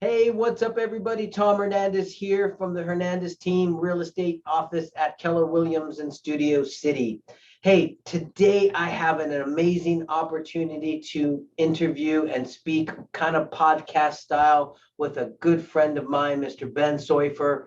Hey, what's up, everybody? Tom Hernandez here from the Hernandez team real estate office at Keller Williams in Studio City. Hey, today I have an amazing opportunity to interview and speak kind of podcast style with a good friend of mine, Mr. Ben Soifer.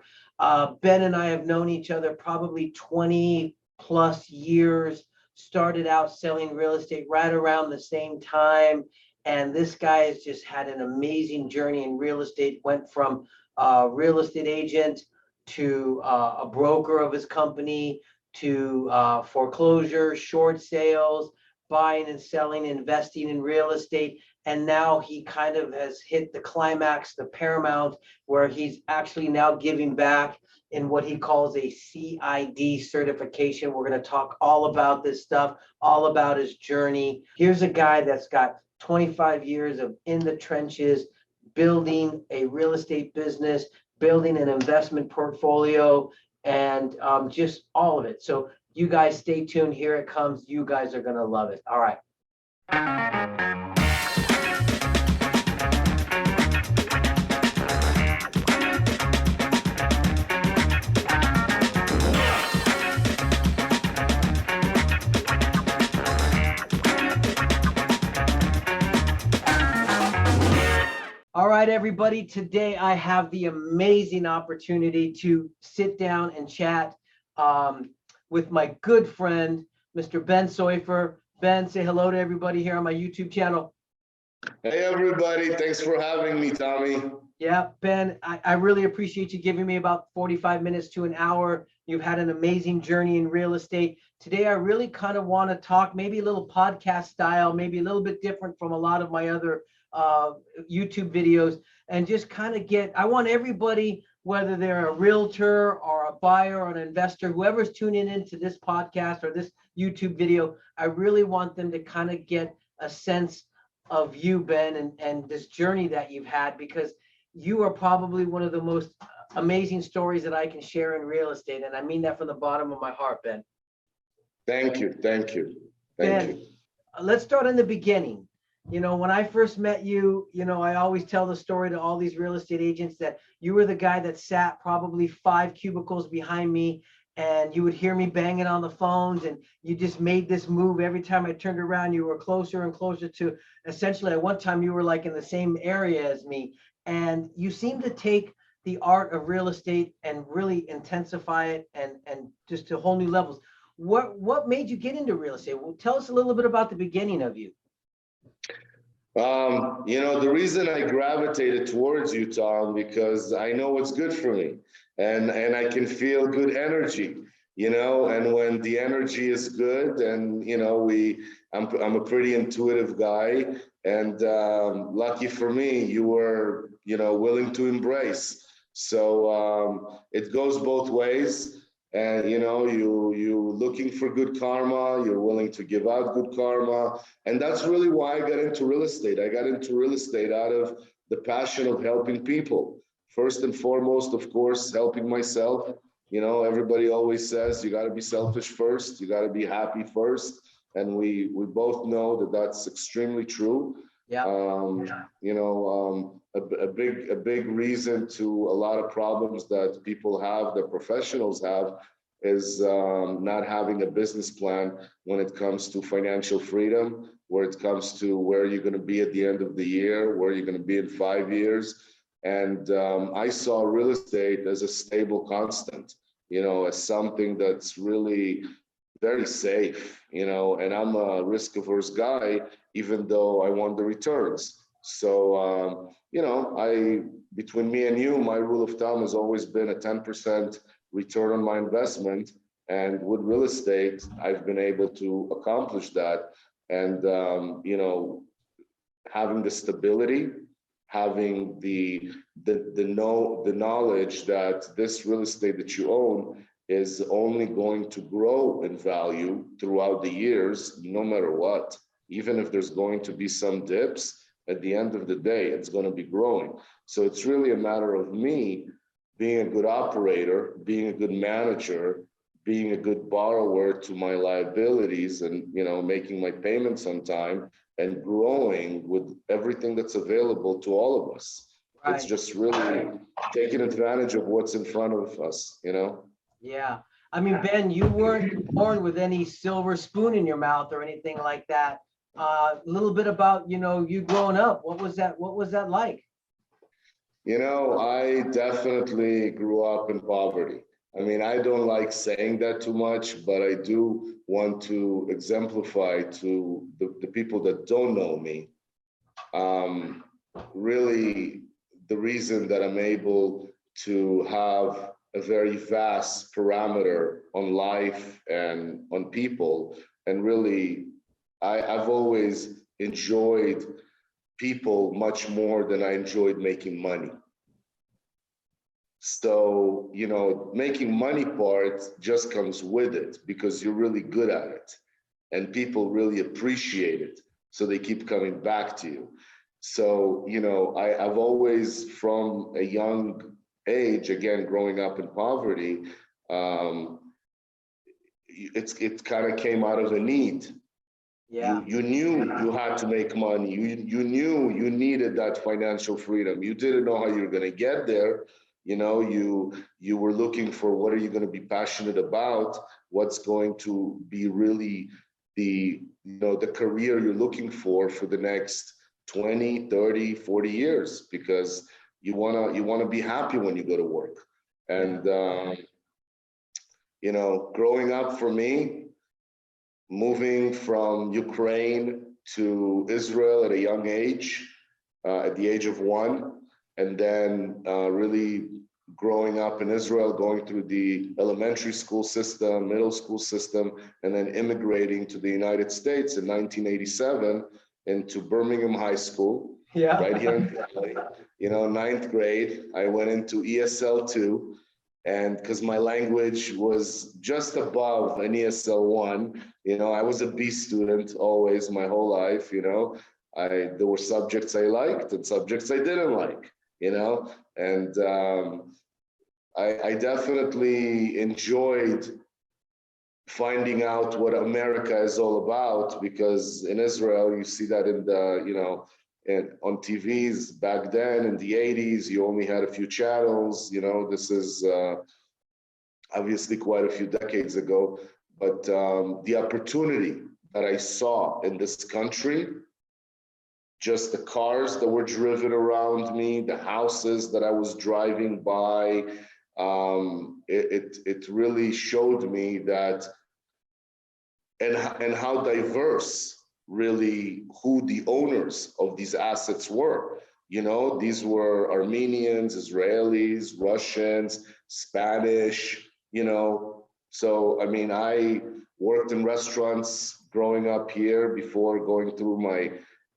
Ben and I have known each other probably 20 plus years, started out selling real estate right around the same time. And this guy has just had an amazing journey in real estate, went from a real estate agent to a broker of his company to foreclosure, short sales, buying and selling, investing in real estate. And now he kind of has hit the climax, the paramount, where he's actually now giving back in what he calls a CID certification. We're going to talk all about this stuff, all about his journey. Here's a guy that's got 25 years of in the trenches, building a real estate business, building an investment portfolio, and just all of it. So you guys stay tuned. Here it comes. You guys are going to love it. All right. All right, everybody. Today I have the amazing opportunity to sit down and chat with my good friend, Mr. Ben Soifer. Ben, say hello to everybody here on my YouTube channel. Hey, everybody. Thanks for having me, Tommy. Yeah, Ben, I really appreciate you giving me about 45 minutes to an hour. You've had an amazing journey in real estate. Today, I really kind of want to talk maybe a little podcast style, maybe a little bit different from a lot of my other YouTube videos, and just kind of I want everybody, whether they're a realtor or a buyer or an investor, whoever's tuning into this podcast or this YouTube video, I really want them to kind of get a sense of you, Ben, and this journey that you've had, because you are probably one of the most amazing stories that I can share in real estate. And I mean that from the bottom of my heart, Ben. Thank you. Thank you. Thank you. Let's start in the beginning. You know, when I first met you, I always tell the story to all these real estate agents that you were the guy that sat probably 5 cubicles behind me, and you would hear me banging on the phones, and you just made this move every time I turned around. You were closer and closer to, essentially at one time you were like in the same area as me, and you seem to take the art of real estate and really intensify it and just to whole new levels. What made you get into real estate? Well, tell us a little bit about the beginning of you. The reason I gravitated towards you, Tom, because I know what's good for me, and I can feel good energy, and when the energy is good, and I'm a pretty intuitive guy, and lucky for me, you were willing to embrace. So it goes both ways. And you looking for good karma, you're willing to give out good karma. And that's really why I got into real estate. I got into real estate out of the passion of helping people. First and foremost, of course, helping myself. Everybody always says you got to be selfish first, you got to be happy first. And we both know that that's extremely true. Yeah. A big reason to a lot of problems that people have, that professionals have, is not having a business plan when it comes to financial freedom, where it comes to where you're going to be at the end of the year, where you're going to be in 5 years. And I saw real estate as a stable constant, as something that's really very safe, and I'm a risk-averse guy, even though I want the returns. So, between me and you, my rule of thumb has always been a 10% return on my investment. And with real estate, I've been able to accomplish that. And, having the stability, having the knowledge that this real estate that you own is only going to grow in value throughout the years, no matter what. Even if there's going to be some dips, at the end of the day, it's going to be growing. So it's really a matter of me being a good operator, being a good manager, being a good borrower to my liabilities, and making my payments on time, and growing with everything that's available to all of us. It's Right. just really taking advantage of what's in front of us, you know? Yeah. I mean, Ben, you weren't born with any silver spoon in your mouth or anything like that. A little bit about, you growing up. What was that? What was that like? You know, I definitely grew up in poverty. I mean, I don't like saying that too much, but I do want to exemplify to the people that don't know me, um, really the reason that I'm able to have a very vast parameter on life and on people. And really, I've always enjoyed people much more than I enjoyed making money. So, you know, making money part just comes with it because you're really good at it and people really appreciate it. So they keep coming back to you. So, you know, I've always, from a young age, again, growing up in poverty, um, it kind of came out of a need. Yeah. You knew you had to make money. You knew you needed that financial freedom. You didn't know how you were going to get there. You know, you were looking for what are you going to be passionate about? What's going to be really the career you're looking for the next 20, 30, 40 years, because you want to be happy when you go to work. And you know, growing up for me, moving from Ukraine to Israel at a young age, at the age of 1, and then really growing up in Israel, going through the elementary school system, middle school system, and then immigrating to the United States in 1987 into Birmingham High School, Yeah. right here in Cali. You know, ninth grade, I went into ESL 2, and because my language was just above an ESL 1, you know, I was a B student always my whole life, you know. There were subjects I liked and subjects I didn't like, you know, and I definitely enjoyed finding out what America is all about, because in Israel, you see that in the, you know, and on TVs back then in the 80s, you only had a few channels, you know, this is obviously quite a few decades ago, but the opportunity that I saw in this country, just the cars that were driven around me, the houses that I was driving by, it really showed me that and how diverse really who the owners of these assets were. You know, these were Armenians, Israelis, Russians, Spanish, you know. So, I mean, I worked in restaurants growing up here before going through my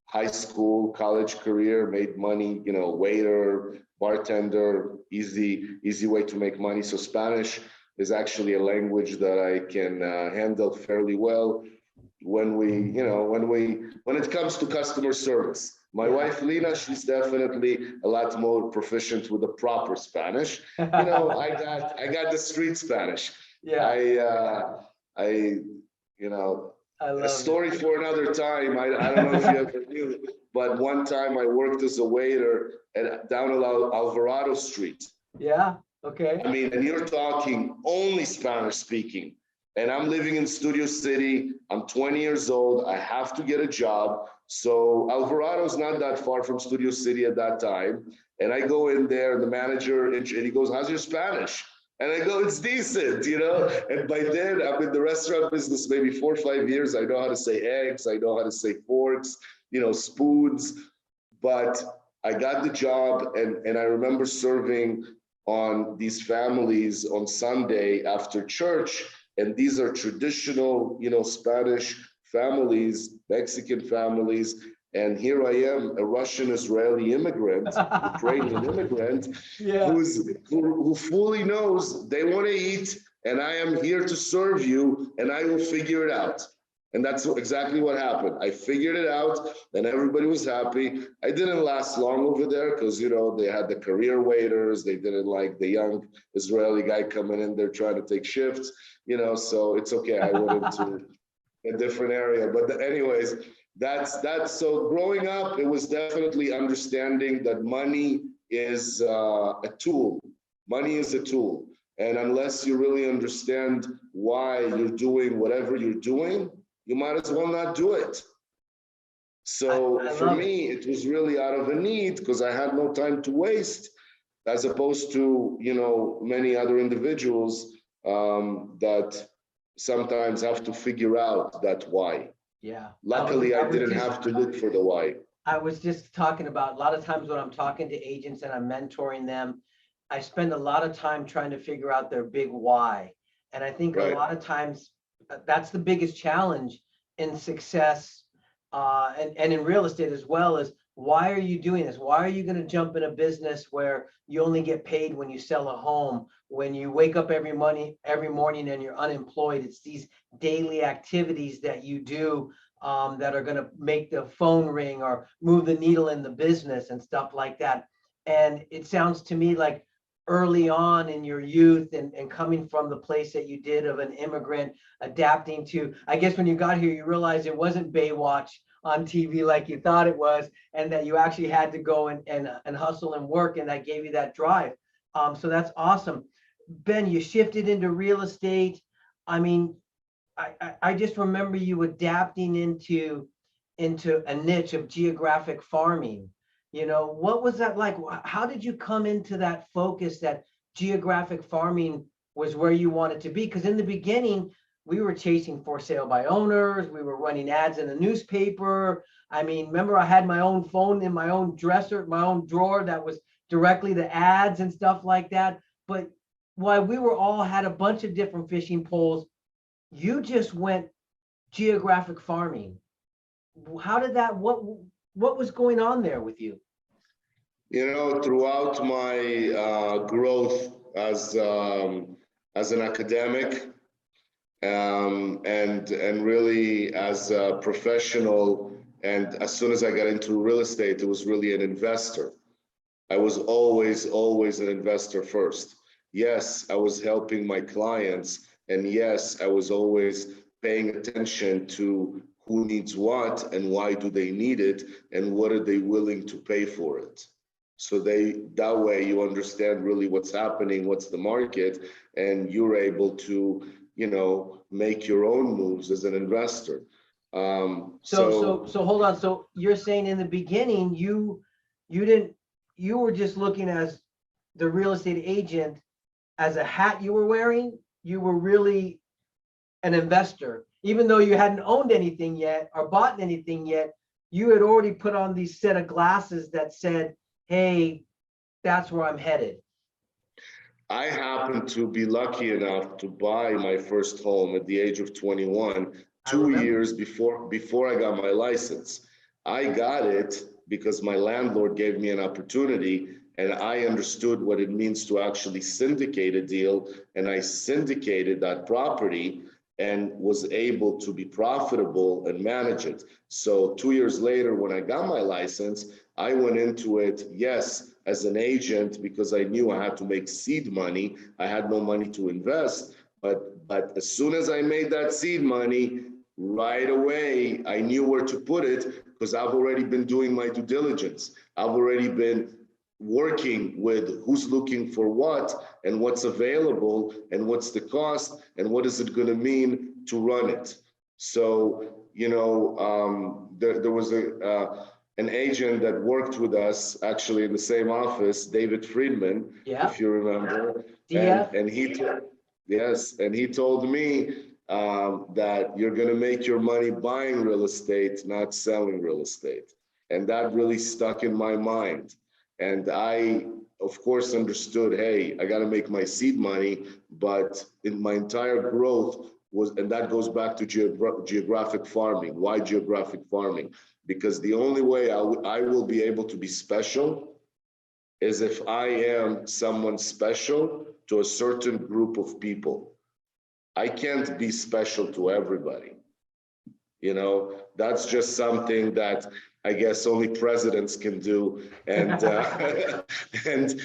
high school, college career, made money, you know, waiter, bartender, easy way to make money. So Spanish is actually a language that I can handle fairly well when it comes to customer service. My wife Lena, she's definitely a lot more proficient with the proper Spanish. You know, I got the street Spanish. Yeah. I you know, I a love it. story for another time. I don't know if you ever knew, but one time I worked as a waiter down Alvarado Street. Yeah. Okay. I mean, and you're talking only Spanish speaking. And I'm living in Studio City. I'm 20 years old. I have to get a job. So Alvarado's not that far from Studio City at that time. And I go in there, and the manager, and he goes, "How's your Spanish?" And I go, "It's decent, you know." And by then, I'm in the restaurant business maybe 4 or 5 years. I know how to say eggs. I know how to say forks, you know, spoons. But I got the job, and I remember serving on these families on Sunday after church. And these are traditional, you know, Spanish families, Mexican families. And here I am, a Russian Israeli immigrant, Ukrainian immigrant, Yeah. who fully knows they want to eat, and I am here to serve you, and I will figure it out. And that's exactly what happened. I figured it out, and everybody was happy. I didn't last long over there because, you know, they had the career waiters. They didn't like the young Israeli guy coming in there trying to take shifts, you know, so it's okay. I went into a different area. But anyways, that's so growing up, it was definitely understanding that money is a tool. Money is a tool. And unless you really understand why you're doing whatever you're doing, you might as well not do it. So I for love it. me, it was really out of a need because I had no time to waste, as opposed to, many other individuals that sometimes have to figure out that why. Yeah. Luckily, I didn't have to look for the why. I was just talking about a lot of times when I'm talking to agents and I'm mentoring them, I spend a lot of time trying to figure out their big why. And I think a Right. lot of times that's the biggest challenge in success and in real estate as well is why are you doing this? Why are you going to jump in a business where you only get paid when you sell a home, when you wake up every morning and you're unemployed? It's these daily activities that you do that are going to make the phone ring or move the needle in the business and stuff like that. And it sounds to me like early on in your youth and coming from the place that you did of an immigrant adapting to, I guess when you got here, you realized it wasn't Baywatch on TV like you thought it was, and that you actually had to go and hustle and work, and that gave you that drive. So that's awesome. Ben, you shifted into real estate. I mean, I just remember you adapting into a niche of geographic farming. What was that like? How did you come into that focus that geographic farming was where you wanted to be? Because in the beginning, we were chasing for sale by owners. We were running ads in the newspaper. I mean, remember I had my own phone in my own dresser, my own drawer that was directly the ads and stuff like that. But while we were all had a bunch of different fishing poles, you just went geographic farming. How did that, what was going on there with you? Throughout my growth as an academic and really as a professional, and as soon as I got into real estate, it was really an investor. I was always an investor first. Yes, I was helping my clients, and yes, I was always paying attention to who needs what and why do they need it and what are they willing to pay for it. So that way you understand really what's happening, what's the market, and you're able to, make your own moves as an investor. So hold on. So you're saying in the beginning, you were just looking as the real estate agent as a hat you were wearing. You were really an investor, even though you hadn't owned anything yet or bought anything yet. You had already put on these set of glasses that said, hey, that's where I'm headed. I happened to be lucky enough to buy my first home at the age of 21, 2 years before I got my license. I got it because my landlord gave me an opportunity and I understood what it means to actually syndicate a deal, and I syndicated that property and was able to be profitable and manage it. So 2 years later, when I got my license, I went into it, yes, as an agent, because I knew I had to make seed money. I had no money to invest, but as soon as I made that seed money, right away, I knew where to put it because I've already been doing my due diligence. I've already been working with who's looking for what and what's available and what's the cost and what is it going to mean to run it. So, there was an agent that worked with us actually in the same office, David Friedman, if you remember. And he told me that you're going to make your money buying real estate, not selling real estate. And that really stuck in my mind. And I, of course, understood, hey, I got to make my seed money, but in my entire growth was, and that goes back to geographic farming. Why geographic farming? Because the only way I will be able to be special is if I am someone special to a certain group of people. I can't be special to everybody. That's just something that I guess only presidents can do, and and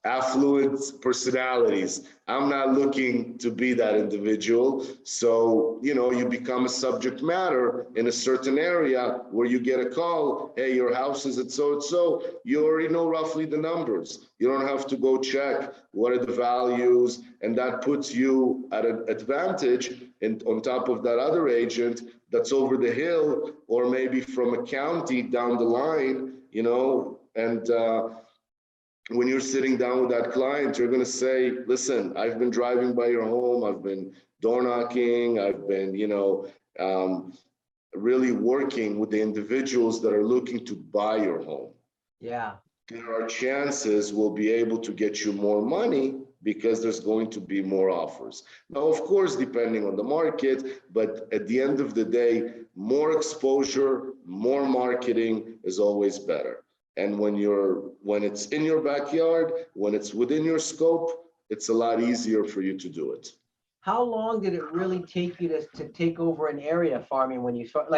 affluent personalities. I'm not looking to be that individual. So you become a subject matter in a certain area where you get a call. Hey, your house is at so and so. You already know roughly the numbers. You don't have to go check what are the values, and that puts you at an advantage. And on top of that other agent that's over the hill, or maybe from a county down the line, and when you're sitting down with that client, you're going to say, listen, I've been driving by your home. I've been door knocking. I've been, really working with the individuals that are looking to buy your home. Yeah. There are chances we'll be able to get you more money because there's going to be more offers. Now, of course, depending on the market, but at the end of the day, more exposure, more marketing is always better. And when it's in your backyard, when it's within your scope, it's a lot easier for you to do it. How long did it really take you to take over an area farming when you start?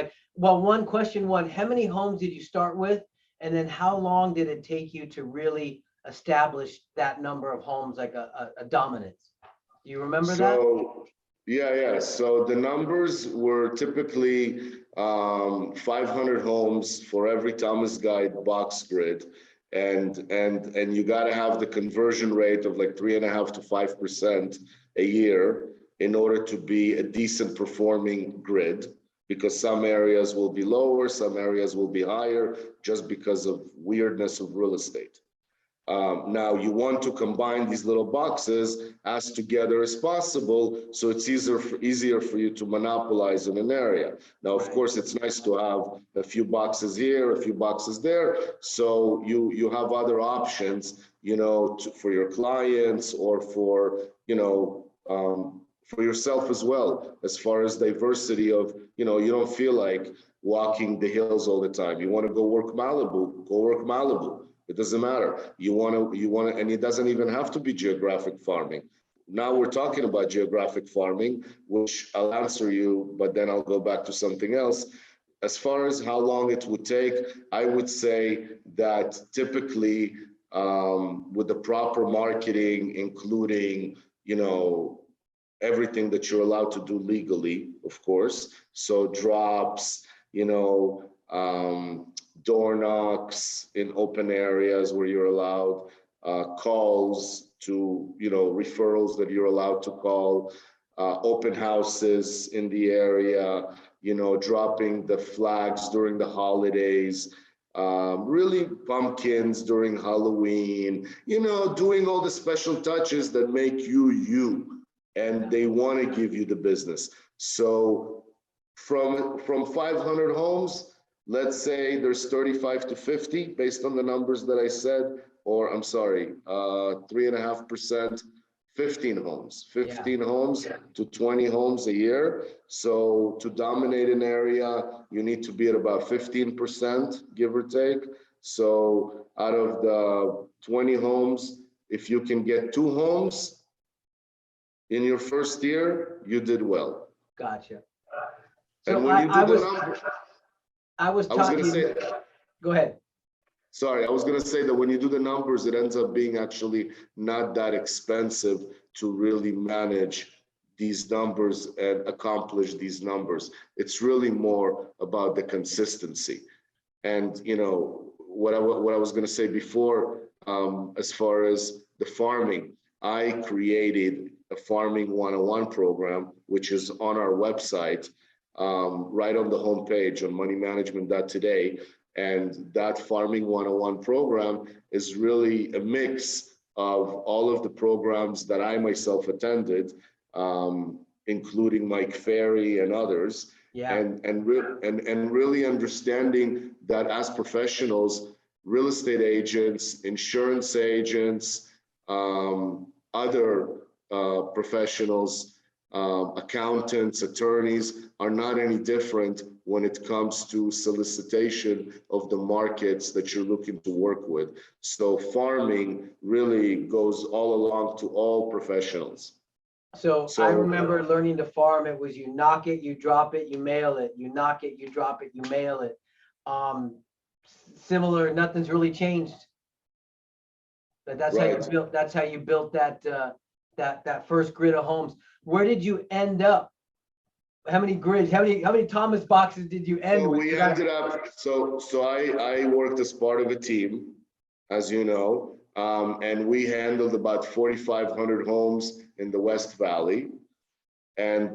Question one, how many homes did you start with? And then how long did it take you to really establish that number of homes, like a dominance? Do you remember that? Yeah. So the numbers were typically 500 homes for every Thomas Guide box grid. And you got to have the conversion rate of like 3.5 to 5% a year in order to be a decent performing grid, because some areas will be lower, some areas will be higher, just because of weirdness of real estate. Now you want to combine these little boxes as together as possible, so it's easier for you to monopolize in an area. Now, of course, it's nice to have a few boxes here, a few boxes there, so you have other options, for your clients or for for yourself as well, as far as diversity of, you don't feel like walking the hills all the time. You want to go work Malibu, go work Malibu. It doesn't matter. You want to, and it doesn't even have to be geographic farming. Now we're talking about geographic farming, which I'll answer you, but then I'll go back to something else. As far as how long it would take, I would say that typically with the proper marketing, including, everything that you're allowed to do legally, of course. So drops, door knocks in open areas where you're allowed, calls to, referrals that you're allowed to call, open houses in the area, dropping the flags during the holidays, really pumpkins during Halloween, doing all the special touches that make you, and they want to give you the business. So from 500 homes, let's say there's 35 to 50 based on the numbers that I said, or I'm sorry, 3.5%, 15 homes, 15 homes to 20 homes a year. So to dominate an area, you need to be at about 15%, give or take. So out of the 20 homes, if you can get 2 homes in your first year, you did well. Gotcha. So and when you do the numbers, I was going to say, go ahead. Sorry, I was going to say that when you do the numbers, it ends up being actually not that expensive to really manage these numbers and accomplish these numbers. It's really more about the consistency. And, what I was going to say before, as far as the farming, I created a farming 101 program, which is on our website, right on the homepage on moneymanagement.today. And that farming 101 program is really a mix of all of the programs that I myself attended, including Mike Ferry and others. Yeah. And really understanding that as professionals, real estate agents, insurance agents, other professionals, accountants, attorneys are not any different when it comes to solicitation of the markets that you're looking to work with. So farming really goes all along to all professionals. So I remember learning to farm. It was you knock it, you drop it, you mail it. You knock it, you drop it, you mail it. similar, nothing's really changed. But that's how you Right. built, that's how you built that, that first grid of homes. Where did you end up? How many grids, how many Thomas boxes did you end So with? we ended up, I worked as part of a team, as you know, and we handled about 4,500 homes in the West Valley. And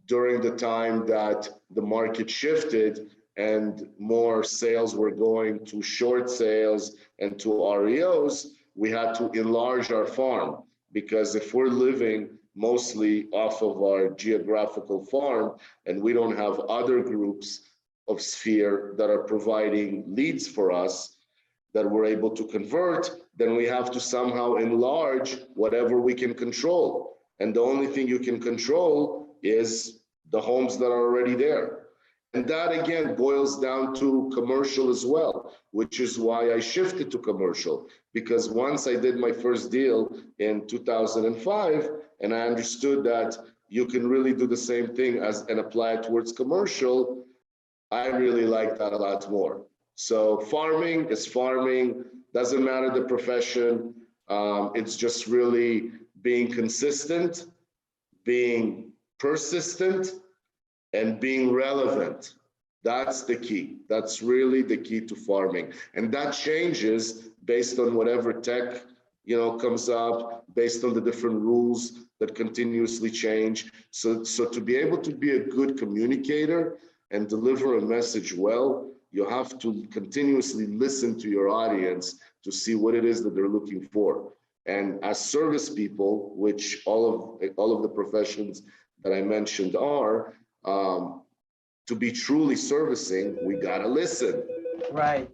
during the time that the market shifted and more sales were going to short sales and to REOs, we had to enlarge our farm, because if we're living mostly off of our geographical farm and we don't have other groups of sphere that are providing leads for us that we're able to convert, then we have to somehow enlarge whatever we can control. And the only thing you can control is the homes that are already there. And that again boils down to commercial as well, which is why I shifted to commercial. Because once I did my first deal in 2005, and I understood that you can really do the same thing as and apply it towards commercial, I really like that a lot more. So farming is farming, doesn't matter the profession. It's just really being consistent, being persistent, and being relevant. That's the key. That's really the key to farming. And that changes based on whatever tech, comes up, based on the different rules that continuously change. So to be able to be a good communicator and deliver a message well, you have to continuously listen to your audience to see what it is that they're looking for. And as service people, which all of the professions that I mentioned are, to be truly servicing, we gotta listen. Right.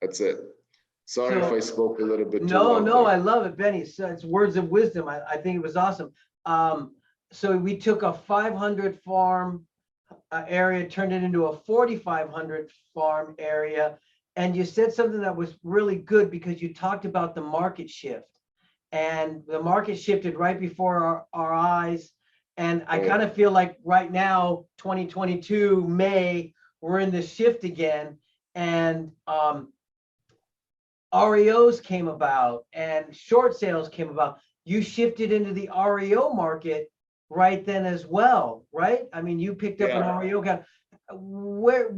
That's it. Sorry if I spoke a little bit too No, long no, there. I love it, Benny. So it's words of wisdom. I think it was awesome. So we took a 500 farm area, turned it into a 4,500 farm area. And you said something that was really good, because you talked about the market shift, and the market shifted right before our eyes. And I kind of feel like right now, 2022, May, we're in this shift again. And REOs came about and short sales came about. You shifted into the REO market right then as well, right? I mean, you picked up an REO guy. Where,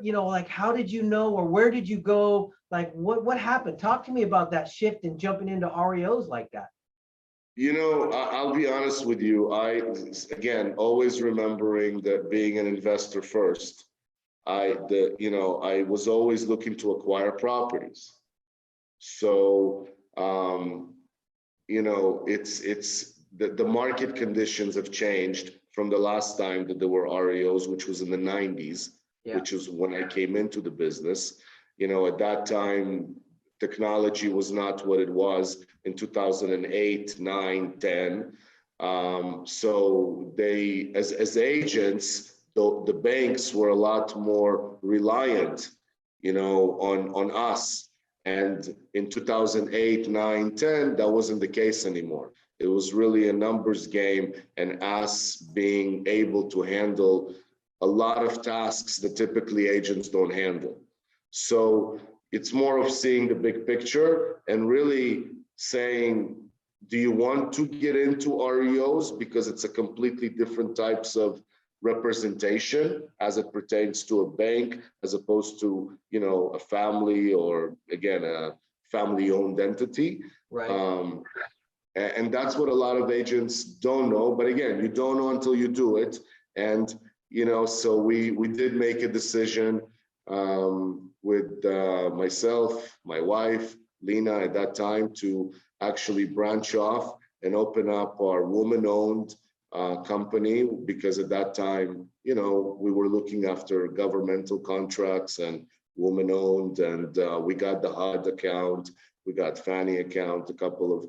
like, how did you know, or where did you go? Like, what happened? Talk to me about that shift and jumping into REOs like that. I'll be honest with you. Again, always remembering that being an investor first, I was always looking to acquire properties. So, it's the market conditions have changed from the last time that there were REOs, which was in the 90s, which is when I came into the business. At that time, technology was not what it was in 2008, 9, 10. So they, as agents, the banks were a lot more reliant, on us. And in 2008, 9, 10, that wasn't the case anymore. It was really a numbers game, and us being able to handle a lot of tasks that typically agents don't handle. So it's more of seeing the big picture and really saying, do you want to get into REOs? Because it's a completely different types of representation as it pertains to a bank, as opposed to, a family, or again, a family-owned entity. Right. And that's what a lot of agents don't know. But again, you don't know until you do it. And, so we did make a decision with myself, my wife, Lena, at that time, to actually branch off and open up our woman-owned company, because at that time, we were looking after governmental contracts and woman-owned, and we got the HUD account, we got Fannie account, a couple of,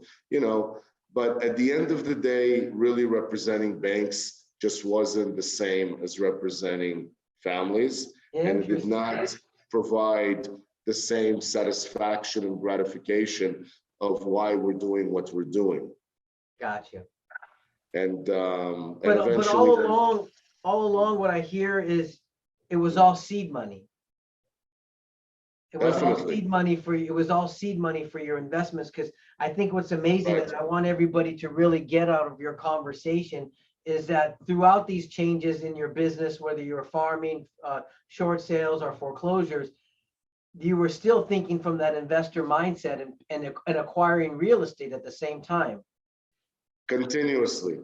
but at the end of the day, really representing banks just wasn't the same as representing families, and it did not provide the same satisfaction and gratification of why we're doing what we're doing. Gotcha. And but all along, what I hear is it was all seed money. It was all Definitely. seed money for you. It was all seed money for your investments. Because I think what's amazing, Right. and I want everybody to really get out of your conversation, is that throughout these changes in your business, whether you're farming, short sales, or foreclosures, you were still thinking from that investor mindset and acquiring real estate at the same time. Continuously.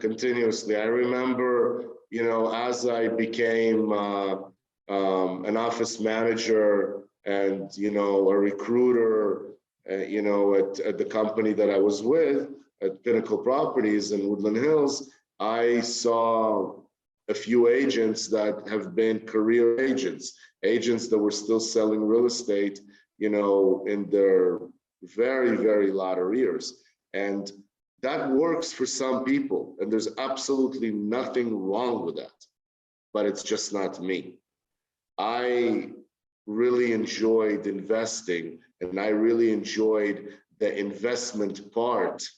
I remember, as I became an office manager and, a recruiter, at the company that I was with at Pinnacle Properties in Woodland Hills, I saw a few agents that have been career agents that were still selling real estate, in their very, very latter years. And that works for some people, and there's absolutely nothing wrong with that, but it's just not me. I really enjoyed investing, and I really enjoyed the investment part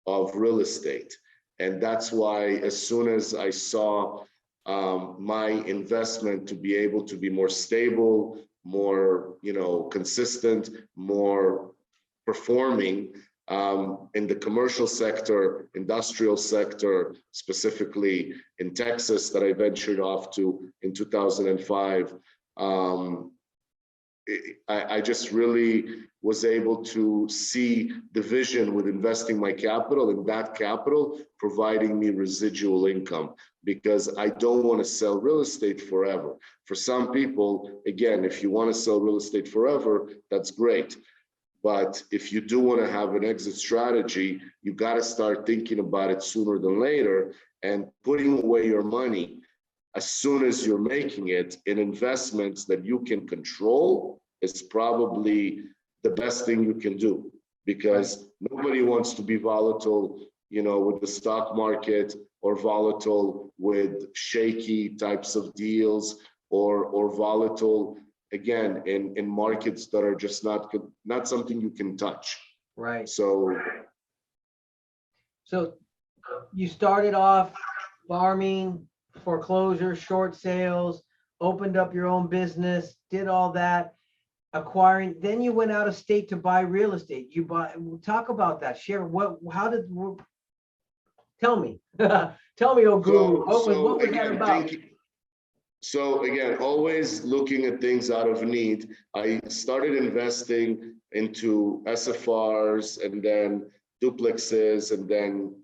of real estate. And that's why as soon as I saw my investment to be able to be more stable, more, consistent, more performing, in the commercial sector, industrial sector, specifically in Texas that I ventured off to in 2005. I just really was able to see the vision with investing my capital, and that capital providing me residual income, because I don't want to sell real estate forever. For some people, again, if you want to sell real estate forever, that's great. But if you do want to have an exit strategy, you got to start thinking about it sooner than later, and putting away your money as soon as you're making it in investments that you can control is probably the best thing you can do, because nobody wants to be volatile, with the stock market, or volatile with shaky types of deals, or volatile again in markets that are just not something you can touch. Right. So you started off farming, foreclosure, short sales, opened up your own business, did all that, acquiring. Then you went out of state to buy real estate. Talk about that. Share tell me, tell me, oh guru, what was that about? So again, always looking at things out of need. I started investing into SFRs, and then duplexes, and then,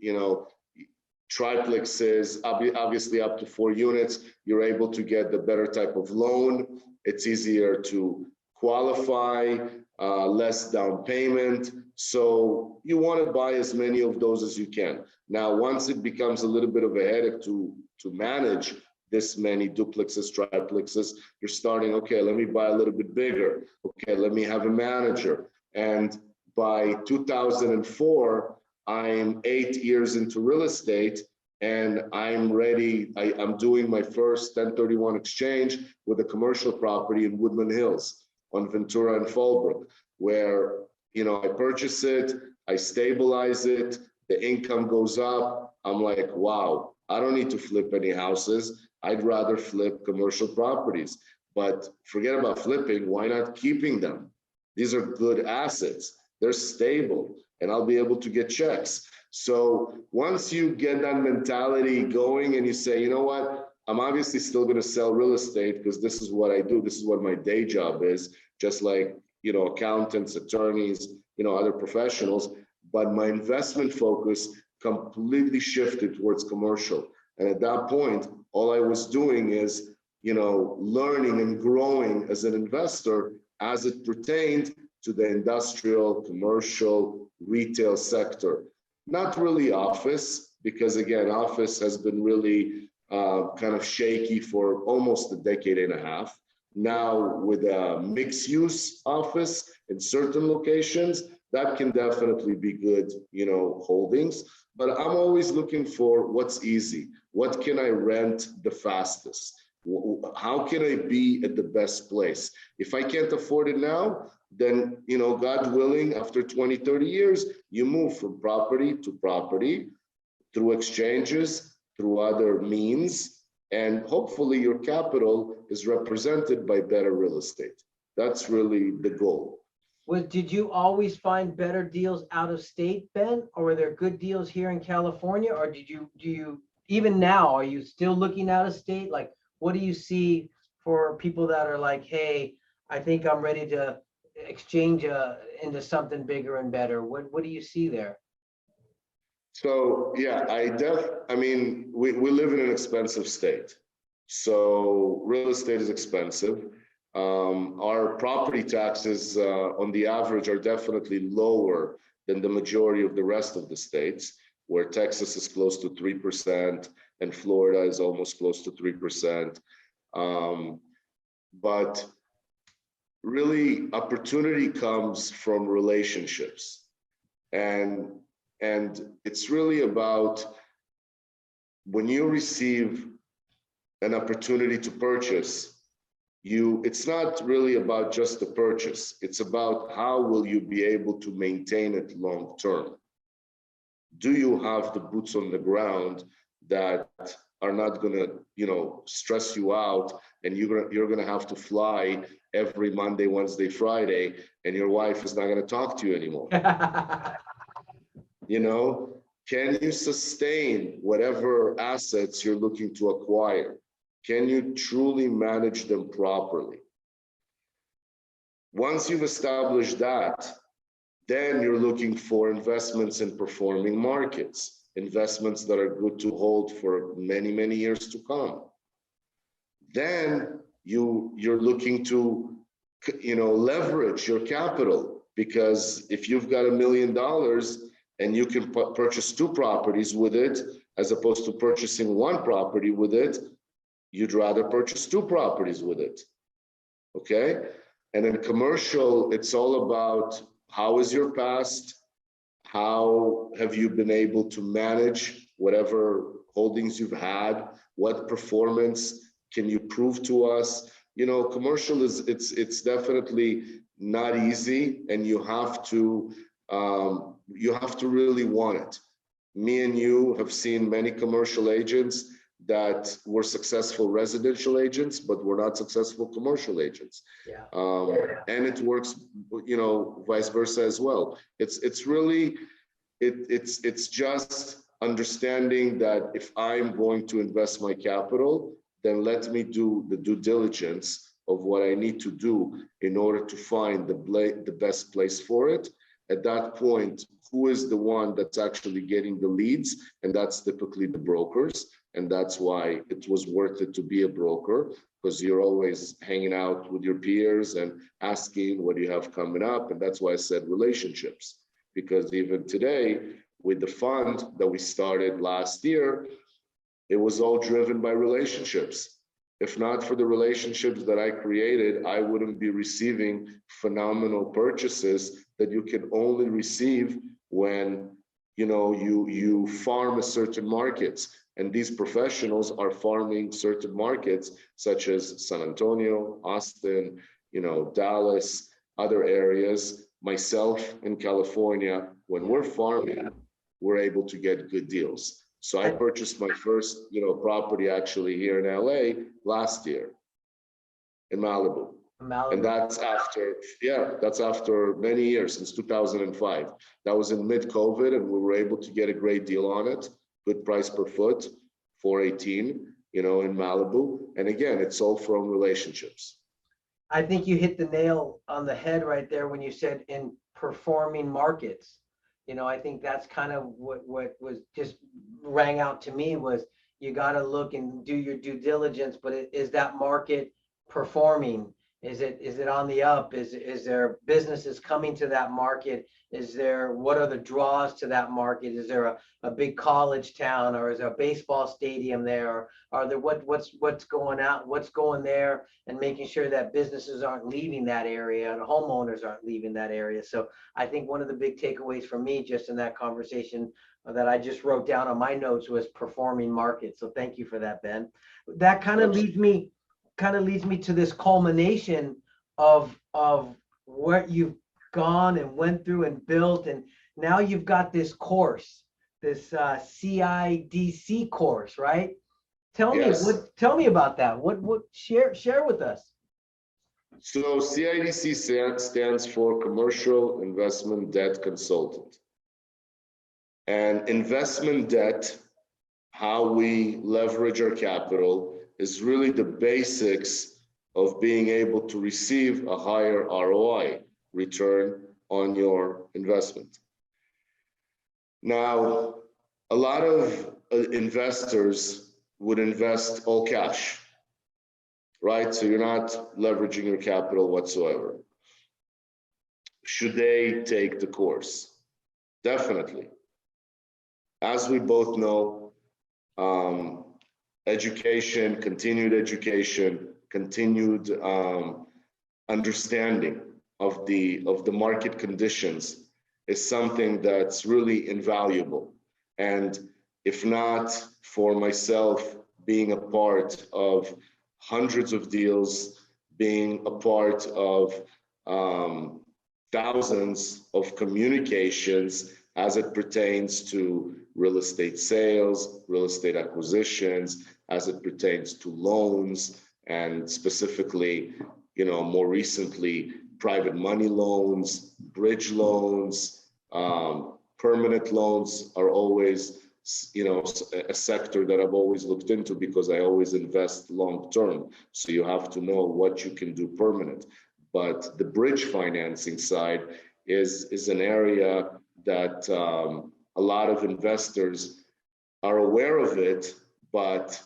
triplexes, obviously up to 4 units. You're able to get the better type of loan. It's easier to qualify, less down payment. So you want to buy as many of those as you can. Now, once it becomes a little bit of a headache to manage this many duplexes, triplexes, you're starting, okay, let me buy a little bit bigger. Okay, let me have a manager. And by 2004, I'm 8 years into real estate, and I'm ready. I'm doing my first 1031 exchange with a commercial property in Woodland Hills on Ventura and Fallbrook, where, I purchase it, I stabilize it, the income goes up. I'm like, wow, I don't need to flip any houses. I'd rather flip commercial properties. But forget about flipping. Why not keeping them? These are good assets. They're stable, and I'll be able to get checks. So once you get that mentality going, and you say, you know what, I'm obviously still going to sell real estate because this is what I do. This is what my day job is, just like, accountants, attorneys, other professionals. But my investment focus completely shifted towards commercial. And at that point, all I was doing is, learning and growing as an investor as it pertained to the industrial, commercial, retail sector. Not really office, because again, office has been really kind of shaky for almost a decade and a half. Now with a mixed use office in certain locations, that can definitely be good, holdings. But I'm always looking for what's easy. What can I rent the fastest? How can I be at the best place? If I can't afford it now, then, God willing, after 20, 30 years, you move from property to property through exchanges, through other means, and hopefully your capital is represented by better real estate. That's really the goal. Did you always find better deals out of state, Ben? Or were there good deals here in California? Or do you, even now, are you still looking out of state? Like, what do you see for people that are like, hey, I think I'm ready to exchange into something bigger and better? What do you see there? So yeah, I mean, we live in an expensive state. So real estate is expensive. Our property taxes on the average are definitely lower than the majority of the rest of the states, where Texas is close to 3% and Florida is almost close to 3%. But really, opportunity comes from relationships. And it's really about when you receive an opportunity to purchase, it's not really about just the purchase. It's about how will you be able to maintain it long term. Do you have the boots on the ground that are not going to, stress you out, and you're going to have to fly every Monday, Wednesday, Friday, and your wife is not going to talk to you anymore. Can you sustain whatever assets you're looking to acquire? Can you truly manage them properly? Once you've established that, then you're looking for investments in performing markets, investments that are good to hold for many, many years to come. Then you're looking to, leverage your capital, because if you've got $1 million and you can purchase 2 properties with it, as opposed to purchasing 1 property with it, you'd rather purchase 2 properties with it, okay? And in commercial, it's all about how is your past, how have you been able to manage whatever holdings you've had, what performance can you prove to us? Commercial it's definitely not easy, and you have to really want it. Me and you have seen many commercial agents that were successful residential agents, but were not successful commercial agents. Yeah. And it works, vice versa as well. It's really, it's just understanding that if I'm going to invest my capital, then let me do the due diligence of what I need to do in order to find the best place for it. At that point, who is the one that's actually getting the leads? And that's typically the brokers. And that's why it was worth it to be a broker, because you're always hanging out with your peers and asking what do you have coming up. And that's why I said relationships, because even today with the fund that we started last year, it was all driven by relationships. If not for the relationships that I created, I wouldn't be receiving phenomenal purchases that you can only receive when you farm a certain markets. And these professionals are farming certain markets such as San Antonio, Austin, Dallas, other areas. Myself in California, when we're farming, we're able to get good deals. So I purchased my first, property actually here in LA last year in Malibu. And that's after many years, since 2005. That was in mid-COVID, and we were able to get a great deal on it. Good price per foot, 418, in Malibu. And again, it's all from relationships. I think you hit the nail on the head right there when you said in performing markets. I think that's kind of what was just rang out to me was you got to look and do your due diligence, but is that market performing? Is it on the up? Is there businesses coming to that market? What are the draws to that market? Is there a big college town, or is there a baseball stadium there? Or are there what's going out, what's going there, and making sure that businesses aren't leaving that area and homeowners aren't leaving that area. So I think one of the big takeaways for me just in that conversation that I just wrote down on my notes was performing markets. So thank you for that, Ben. That kind of leads me to this culmination of what you've gone and went through and built, and now you've got this course, this CIDC course, right? Tell me about that. What share with us? So CIDC stands for Commercial Investment Debt Consultant. And investment debt, how we leverage our capital, is really the basics of being able to receive a higher ROI, return on your investment. Now, a lot of investors would invest all cash, right? So you're not leveraging your capital whatsoever. Should they take the course? Definitely. As we both know, education, continued understanding of the market conditions is something that's really invaluable. And if not for myself being a part of hundreds of deals, being a part of thousands of communications as it pertains to real estate sales, real estate acquisitions, as it pertains to loans, and specifically, more recently, private money loans, bridge loans, permanent loans are always, a sector that I've always looked into because I always invest long term. So you have to know what you can do permanent. But the bridge financing side is an area that a lot of investors are aware of it, but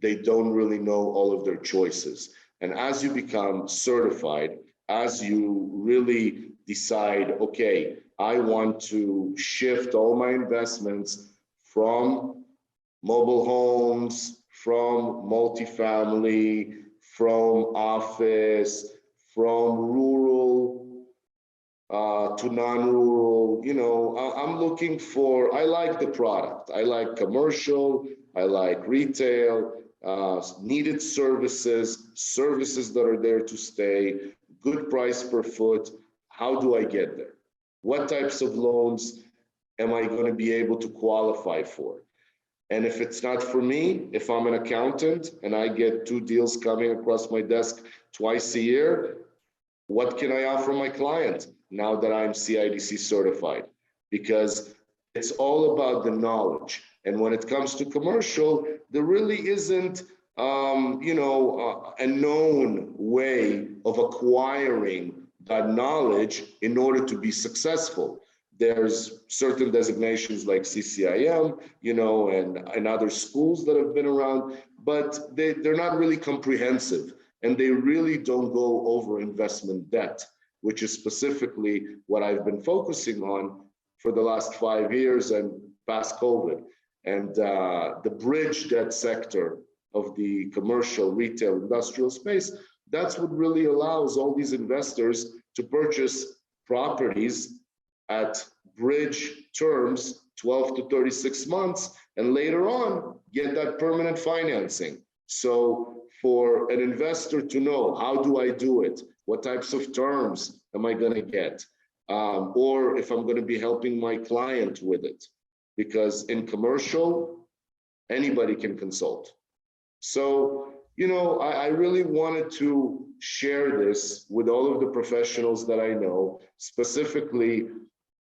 they don't really know all of their choices. And as you become certified, as you really decide, okay, I want to shift all my investments from mobile homes, from multifamily, from office, from rural to non-rural, I'm looking for, I like the product. I like commercial, I like retail, needed services that are there to stay, good price per foot. How do I get there? What types of loans am I going to be able to qualify for? And if it's not for me, if I'm an accountant and I get 2 deals coming across my desk twice a year, what can I offer my client now that I'm CIDC certified? Because it's all about the knowledge. And when it comes to commercial, there really isn't, a known way of acquiring that knowledge in order to be successful. There's certain designations like CCIM, and other schools that have been around, but they're not really comprehensive, and they really don't go over investment debt, which is specifically what I've been focusing on for the last 5 years and past COVID. And the bridge debt sector of the commercial, retail, industrial space, that's what really allows all these investors to purchase properties at bridge terms, 12 to 36 months, and later on get that permanent financing. So for an investor to know, how do I do it? What types of terms am I going to get? Or if I'm going to be helping my client with it. Because in commercial, anybody can consult. So, I really wanted to share this with all of the professionals that I know, specifically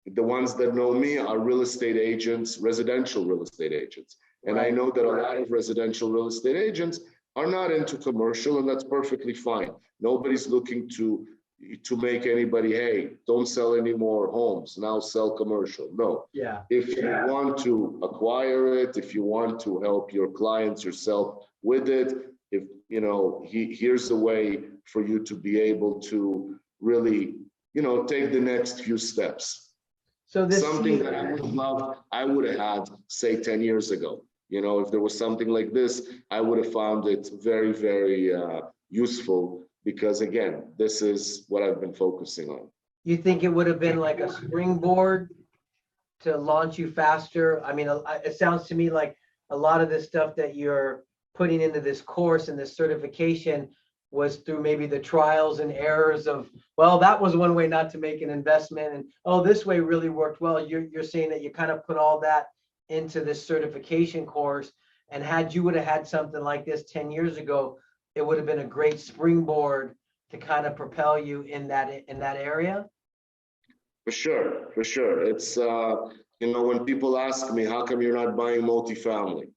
the ones that know me are real estate agents, residential real estate agents. And I know that a lot of residential real estate agents are not into commercial, and that's perfectly fine. Nobody's looking to make anybody, hey, don't sell any more homes, now sell commercial. No. Yeah. If you want to acquire it, if you want to help your clients, yourself with it, if here's a way for you to be able to really, take the next few steps. So this something that I would have loved, I would have had, say, 10 years ago. If there was something like this, I would have found it very, very useful, because again, this is what I've been focusing on. You think it would have been like a springboard to launch you faster? I mean, it sounds to me like a lot of this stuff that you're putting into this course and this certification was through maybe the trials and errors of, well, that was one way not to make an investment, and oh, this way really worked well. You're saying that you kind of put all that into this certification course, and had you would have had something like this 10 years ago, it would have been a great springboard to kind of propel you in that area? For sure, for sure. It's when people ask me, how come you're not buying multifamily?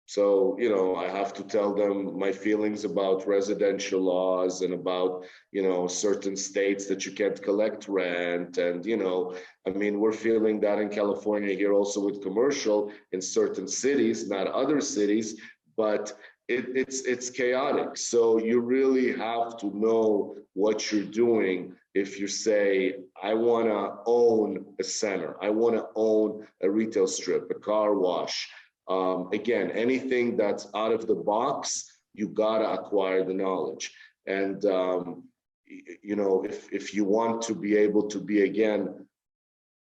So, I have to tell them my feelings about residential laws and about, certain states that you can't collect rent. And, we're feeling that in California here also with commercial in certain cities, not other cities, but it's chaotic. So you really have to know what you're doing. If you say, I want to own a center, I want to own a retail strip, a car wash. Again, anything that's out of the box, you gotta acquire the knowledge. And if you want to be able to be again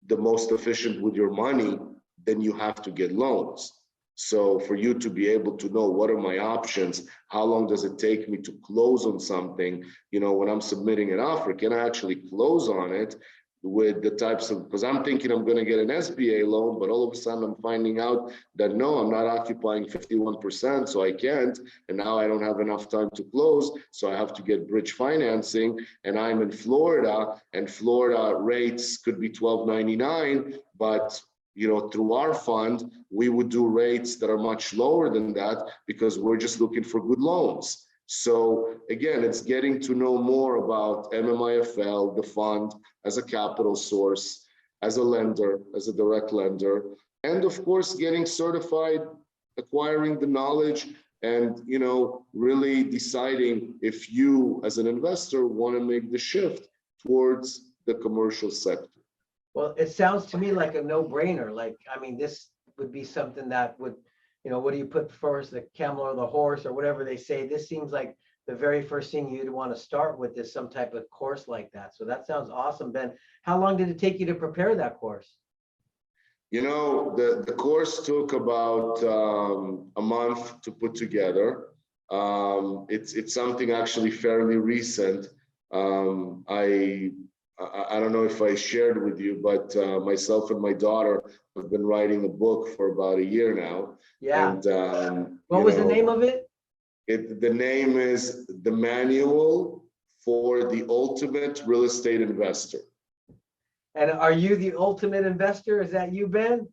the most efficient with your money, then you have to get loans. So for you to be able to know what are my options, how long does it take me to close on something, when I'm submitting an offer, can I actually close on it with the types of, because I'm thinking I'm going to get an SBA loan, but all of a sudden I'm finding out that no, I'm not occupying 51%, so I can't. And now I don't have enough time to close, so I have to get bridge financing. And I'm in Florida, and Florida rates could be $12.99, but through our fund, we would do rates that are much lower than that because we're just looking for good loans. So again, it's getting to know more about MMIFL, the fund, as a capital source, as a lender, as a direct lender, and of course, getting certified, acquiring the knowledge, and really deciding if you, as an investor, want to make the shift towards the commercial sector. Well, it sounds to me like a no-brainer. This would be something that would, what do you put first, the camel or the horse or whatever they say? This seems like the very first thing you'd want to start with is some type of course like that. So that sounds awesome, Ben. How long did it take you to prepare that course? The course took about a month to put together. It's something actually fairly recent. I don't know if I shared with you, but myself and my daughter have been writing a book for about a year now. Yeah. And what was the name of it? The name is The Manual for the Ultimate Real Estate Investor. And are you the ultimate investor? Is that you, Ben?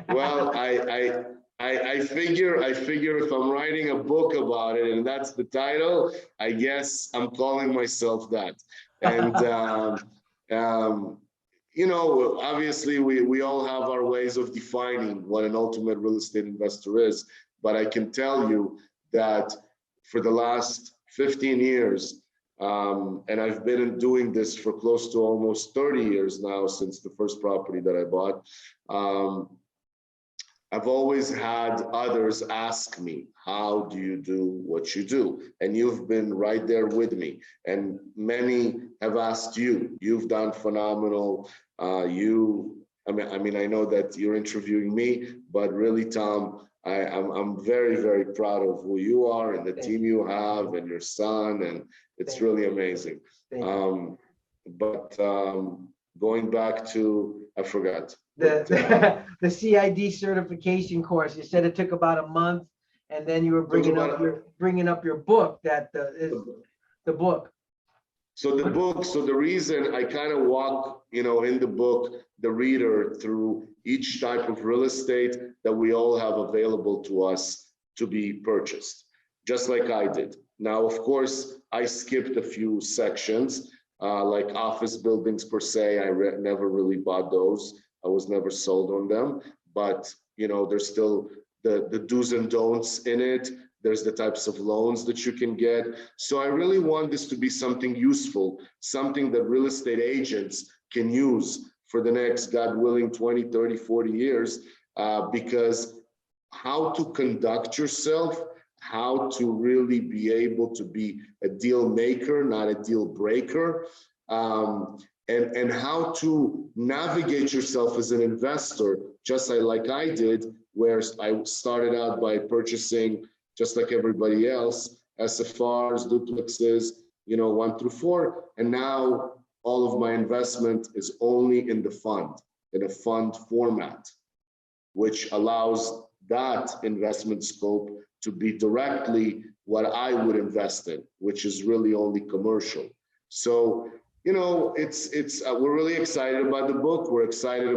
Well, I figure if I'm writing a book about it and that's the title, I guess I'm calling myself that. And obviously we all have our ways of defining what an ultimate real estate investor is, but I can tell you that for the last 15 years, and I've been doing this for close to almost 30 years now, since the first property that I bought. I've always had others ask me, how do you do what you do? And you've been right there with me. And many have asked you, you've done phenomenal. I know that you're interviewing me, but really, Tom, I'm very, very proud of who you are and the team you have and your son, and it's really amazing. Going back to, I forgot. The CID certification course. You said it took about a month, and then you were bringing up your book. That is the book. So the reason I kind of walk, in the book, the reader through each type of real estate that we all have available to us to be purchased, just like I did. Now, of course, I skipped a few sections, like office buildings per se. I never really bought those. I was never sold on them, but there's still the do's and don'ts in it. There's the types of loans that you can get. So I really want this to be something useful, something that real estate agents can use for the next, God willing, 20, 30, 40 years, because how to conduct yourself, how to really be able to be a deal maker, not a deal breaker, and how to navigate yourself as an investor, just like I did, where I started out by purchasing, just like everybody else, SFRs, duplexes, 1 through 4. And now all of my investment is only in the fund, in a fund format, which allows that investment scope to be directly what I would invest in, which is really only commercial. So, we're really excited about the book. We're excited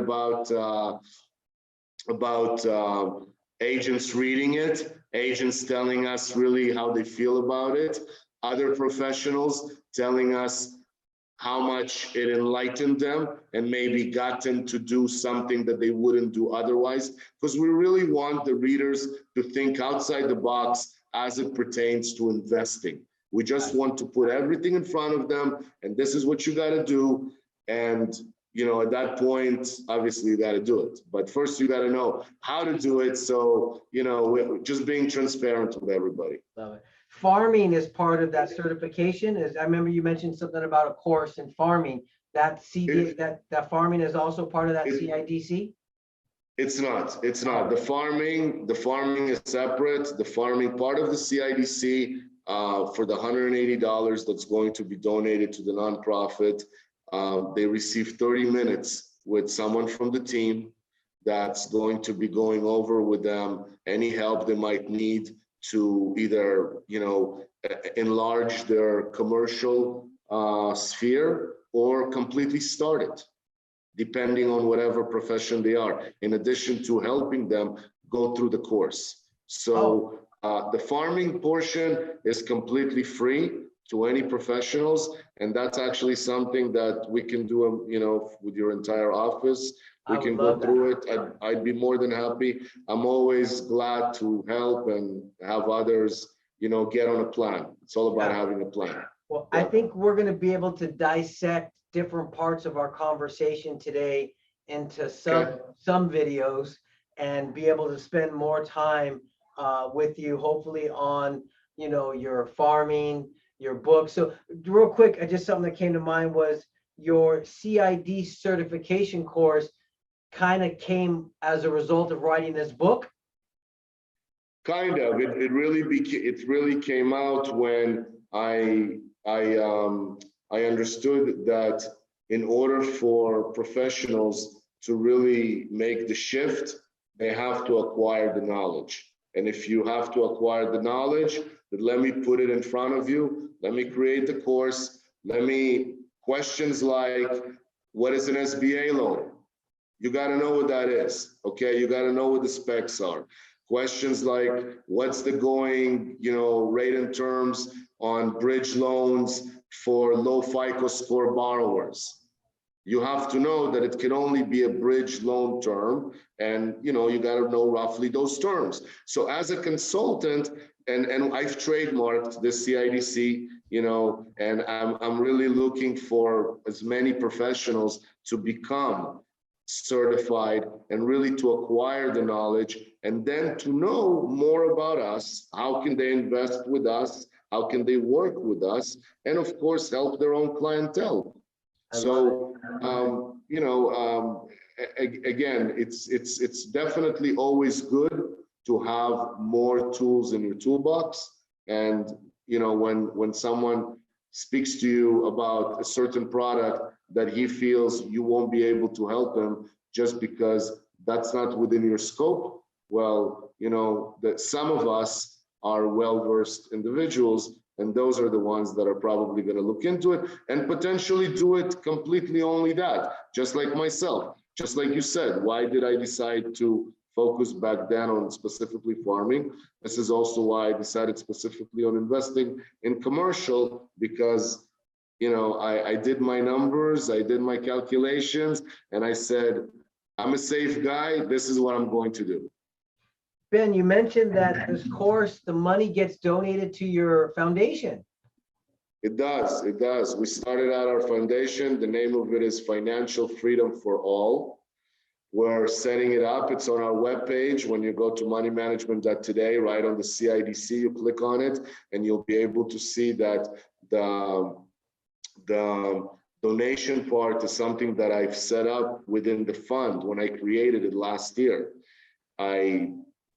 about agents reading it, agents telling us really how they feel about it, other professionals telling us how much it enlightened them and maybe got them to do something that they wouldn't do otherwise. Because we really want the readers to think outside the box as it pertains to investing. We just want to put everything in front of them, and this is what you got to do. And at that point, obviously you got to do it. But first you got to know how to do it. So, we're just being transparent with everybody. Love it. Farming is part of that certification. I remember you mentioned something about a course in farming. That farming is also part of that CIDC? It's not. The farming is separate. The farming part of the CIDC for the $180 that's going to be donated to the nonprofit. They receive 30 minutes with someone from the team that's going to be going over with them any help they might need to either, enlarge their commercial sphere or completely start it, depending on whatever profession they are, in addition to helping them go through the course. So the farming portion is completely free to any professionals, and that's actually something that we can do, with your entire office. We can go through it. I'd be more than happy. I'm always glad to help and have others, get on a plan. It's all about having a plan. Well, I think we're going to be able to dissect different parts of our conversation today into some videos and be able to spend more time with you, hopefully on, your farming, your book. So real quick, just something that came to mind was your CID certification course kind of came as a result of writing this book. Kind of. It really came out when I understood that in order for professionals to really make the shift, they have to acquire the knowledge. And if you have to acquire the knowledge, then let me put it in front of you. Let me create the course. Questions like, what is an SBA loan? You got to know what that is. Okay. You got to know what the specs are. Questions like, what's the going, rate and terms on bridge loans for low FICO score borrowers? You have to know that it can only be a bridge loan term, and you got to know roughly those terms. So as a consultant, and I've trademarked the CIDC, and I'm really looking for as many professionals to become certified and really to acquire the knowledge, and then to know more about us. How can they invest with us? How can they work with us? And of course, help their own clientele. So, again, it's definitely always good to have more tools in your toolbox. And, when someone speaks to you about a certain product that he feels you won't be able to help him just because that's not within your scope, well, that some of us are well-versed individuals, and those are the ones that are probably going to look into it and potentially do it completely only that, just like myself. Just like you said, why did I decide to focus back then on specifically farming? This is also why I decided specifically on investing in commercial, because I did my numbers, I did my calculations, and I said, I'm a safe guy. This is what I'm going to do. Ben, you mentioned that this course, the money gets donated to your foundation. It does. We started out our foundation. The name of it is Financial Freedom for All. We're setting it up. It's on our webpage. When you go to moneymanagement.today, right on the CIDC, you click on it, and you'll be able to see that the donation part is something that I've set up within the fund. When I created it last year, I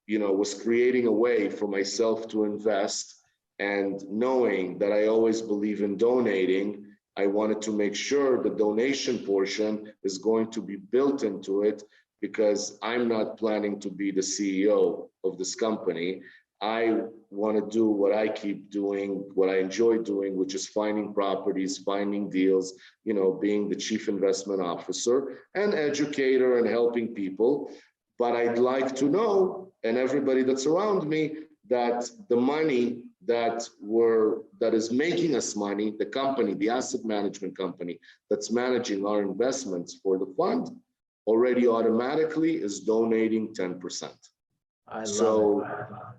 was creating a way for myself to invest, and knowing that I always believe in donating, I wanted to make sure the donation portion is going to be built into it, because I'm not planning to be the CEO of this company. I want to do what I keep doing, what I enjoy doing, which is finding properties, finding deals, being the chief investment officer and educator and helping people. But I'd like to know, and everybody that's around me, that the money that is making us money, the company, the asset management company that's managing our investments for the fund, already automatically is donating 10%. I love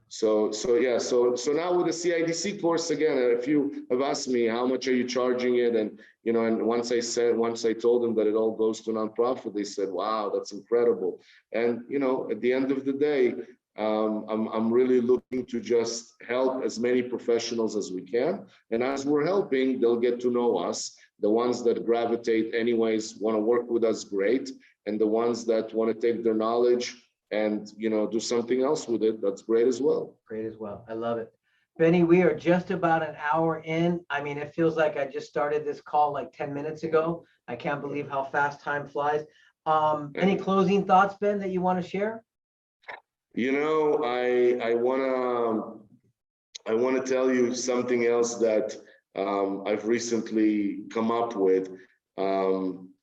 So, it. so now with the CIDC course, again, if you have asked me how much are you charging it, and and once I told them that it all goes to nonprofit, they said, wow, that's incredible. And at the end of the day, I'm really looking to just help as many professionals as we can, and as we're helping, they'll get to know us. The ones that gravitate anyways want to work with us, great, and the ones that want to take their knowledge and do something else with it, that's great as well. Great as well. I love it. Benny, we are just about an hour in. I mean, it feels like I just started this call like 10 minutes ago. I can't believe how fast time flies. Any closing thoughts, Ben, that you want to share? I want to tell you something else that I've recently come up with.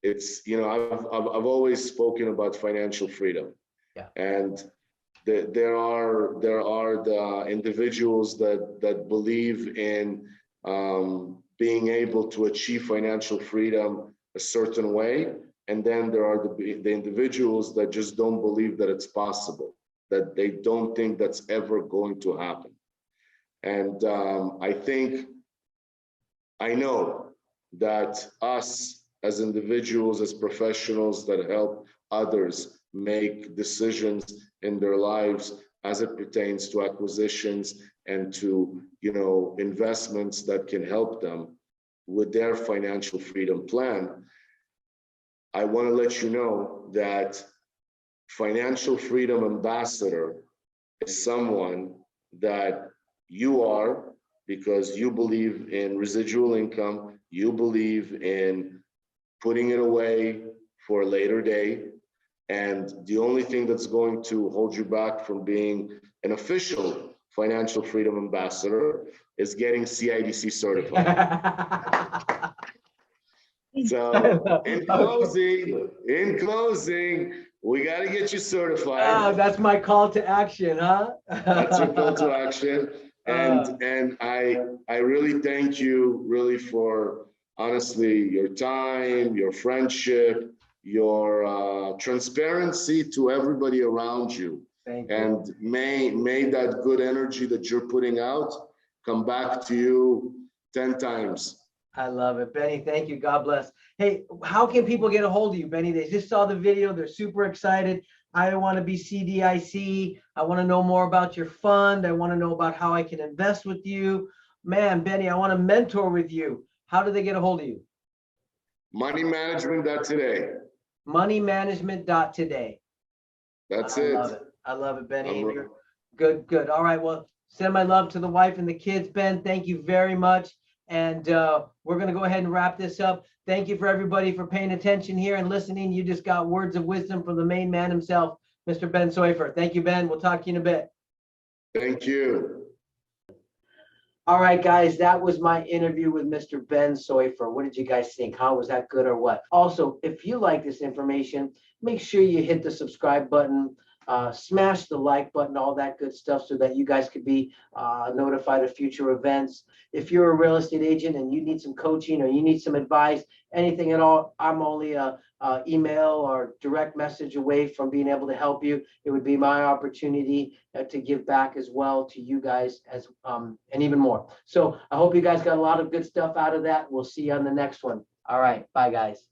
It's I've always spoken about financial freedom. Yeah. And there are the individuals that believe in being able to achieve financial freedom a certain way, and then there are the individuals that just don't believe that it's possible, that they don't think that's ever going to happen. And I know that us as individuals, as professionals that help others make decisions in their lives as it pertains to acquisitions and to investments that can help them with their financial freedom plan. I want to let you know that financial freedom ambassador is someone that you are, because you believe in residual income, you believe in putting it away for a later day. And the only thing that's going to hold you back from being an official financial freedom ambassador is getting CIDC certified. So in closing, we got to get you certified. That's my call to action, huh? That's your call to action. And I really thank you really for honestly your time, your friendship, your transparency to everybody around you. Thank you. And may that good energy that you're putting out come back to you 10 times. I love it. Benny, thank you. God bless. Hey, how can people get a hold of you, Benny? They just saw the video. They're super excited. I want to be CDIC. I want to know more about your fund. I want to know about how I can invest with you. Man, Benny, I want to mentor with you. How do they get a hold of you? Moneymanagement.today. Moneymanagement.today. That's it. I love it, Benny. Good. All right. Well, send my love to the wife and the kids, Ben. Thank you very much. And we're going to go ahead and wrap this up. Thank you for everybody for paying attention here and listening. You just got words of wisdom from the main man himself, Mr. Ben Soifer. Thank you, Ben. We'll talk to you in a bit. Thank you. All right, guys, that was my interview with Mr. Ben Soifer. What did you guys think? How was that, good or what? Also, if you like this information, make sure you hit the subscribe button, smash the like button, all that good stuff, so that you guys could be notified of future events. If you're a real estate agent and you need some coaching or you need some advice, anything at all, I'm only a email or direct message away from being able to help you. It would be my opportunity to give back as well to you guys and even more. So I hope you guys got a lot of good stuff out of that. We'll see you on the next one. All right. Bye, guys.